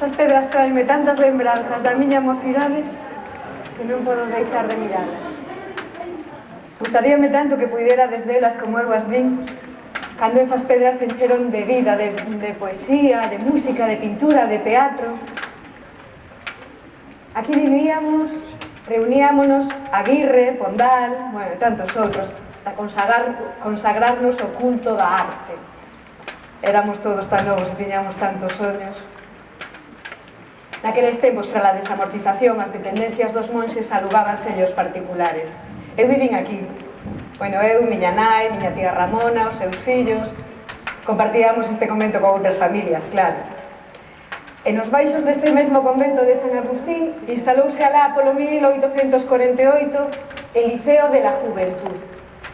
Estas pedras traenme tantas lembranzas da miña mocidade que non podo deixar de mirarlas. Gustaríame tanto que puiderades velas como eu as vin, cando estas pedras se encheron de vida, de poesía, de música, de pintura, de teatro. Aquí vivíamos, reuníamonos Aguirre, Pondal, bueno, e tantos outros, para consagrarnos o culto da arte. Éramos todos tan novos e tiñamos tantos soños. Naqueles tempos, para a desamortización, as dependencias dos monxes alugaban sellos particulares. Eu vivín aquí. Bueno, eu, miña nai, miña tía Ramona, os seus fillos. Compartíamos este convento con outras familias, claro. E nos baixos deste mesmo convento de San Agustín instalouse alá polo 1848 el Liceo de la Juventud,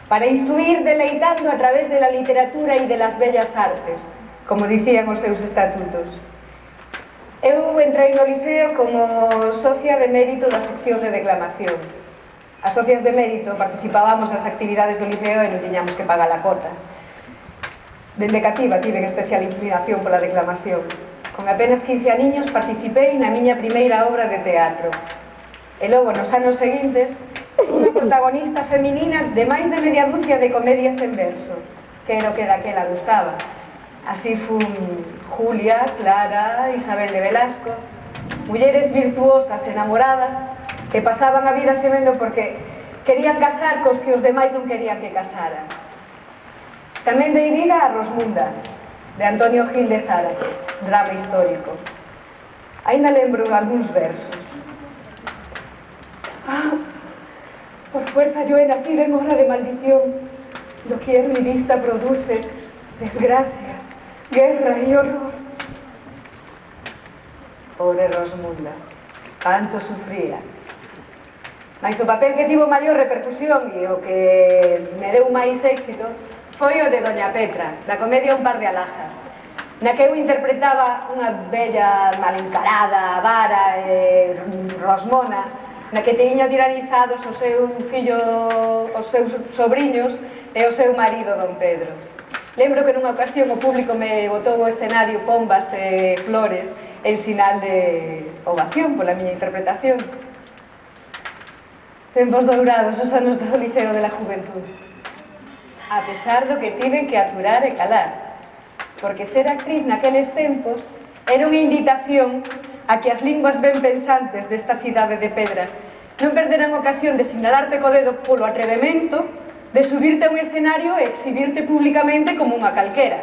para instruir deleitando a través de la literatura e de las bellas artes, como dicían os seus estatutos. Eu entrei no liceo como socia de mérito da sección de declamación. As socias de mérito participábamos nas actividades do liceo e non tiñamos que pagar a cota. Dende cativa tive especial inclinación pola declamación. Con apenas 15 aniños participei na miña primeira obra de teatro. E logo, nos anos seguintes, unha protagonista feminina de máis de media dúcia de comedias en verso, que era o que daquela gustaba. Así fun Julia, Clara, Isabel de Velasco, mulleres virtuosas, enamoradas, que pasaban a vida semendo porque querían casar cos que os demais non querían que casaran. Tamén dei vida a Rosmunda, de Antonio Gil de Zárate, drama histórico. Ainda lembro algúns versos. Por fuerza yo he nacido en hora de maldición, doquier mi vista produce desgracias, guerra y horror. Pobre Rosmunda, tanto sufría. Mais o papel que tivo maior repercusión e o que me deu máis éxito foi o de Doña Petra, da comedia Un par de alhajas, na que eu interpretaba unha bella mal encarada, avara e rosmona, na que tiña tiranizados o seu fillo, os seus sobriños e o seu marido, don Pedro. Lembro que nunha ocasión o público me botou ao escenario pombas e flores en sinal de ovación pola miña interpretación. Tempos dourados, os anos do Liceo de la Juventud. A pesar do que tiven que aturar e calar, porque ser actriz naqueles tempos era unha invitación a que as linguas ben pensantes desta cidade de pedra non perderan ocasión de sinalarte co dedo polo atrevemento de subirte a un escenario e exhibirte públicamente como unha calquera.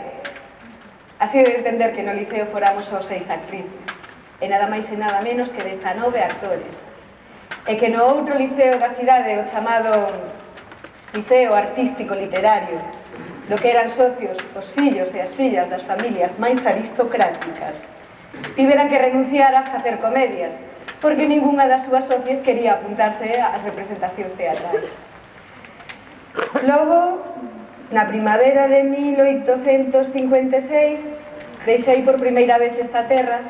Así de entender que no liceo foramos só 6 actrices, e nada máis e nada menos que 19 actores, e que no outro liceo da cidade, o chamado Liceo Artístico Literario, do que eran socios os fillos e as fillas das familias máis aristocráticas, tiveran que renunciar a facer comedias, porque ningunha das súas socias quería apuntarse ás representacións teatrais. Logo, na primavera de 1856, deixei por primeira vez esta terra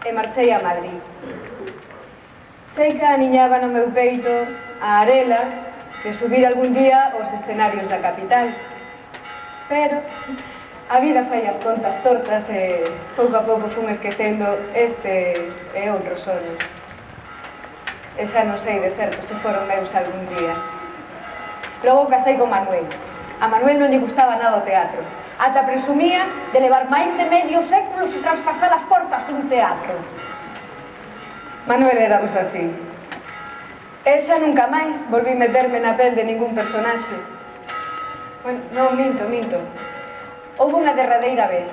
e marchei a Madrid. Sei que aniñaba no meu peito a arela de subir algún día aos escenarios da capital, pero a vida fai as contas tortas e pouco a pouco fun esquecendo este e outros soños. E xa non sei de certo se foron meus algún día. Logo casei con Manuel. A Manuel non lle gustaba nada o teatro. Ata presumía de levar máis de medio século e traspasar as portas dun teatro. Manuel éramos así. E xa nunca máis volví meterme na pel de ningún personaxe. Bueno, non, minto. Houve unha derradeira vez,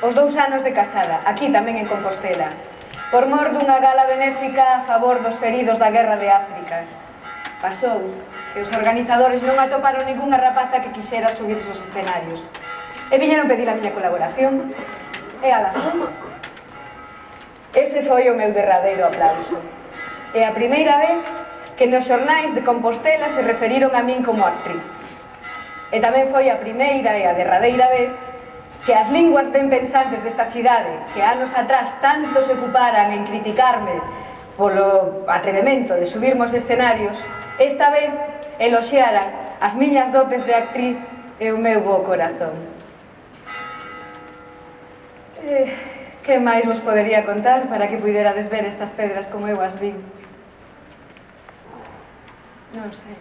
os 2 anos de casada, aquí tamén en Compostela, por mor dunha gala benéfica a favor dos feridos da guerra de África. Pasou que os organizadores non atoparon ningunha rapaza que quixera subirse aos escenarios. E viñeron pedir a miña colaboración. E ala fun. Ese foi o meu derradeiro aplauso. E a primeira vez que nos xornais de Compostela se referiron a min como actriz. E tamén foi a primeira e a derradeira vez que as linguas ben pensantes desta cidade, que anos atrás tanto se ocuparan en criticarme polo atrevemento de subirme aos escenarios, esta vez eloxiaran as miñas dotes de actriz e o meu bo corazón. Que máis vos podería contar para que puiderades ver estas pedras como eu as vi? Non sei.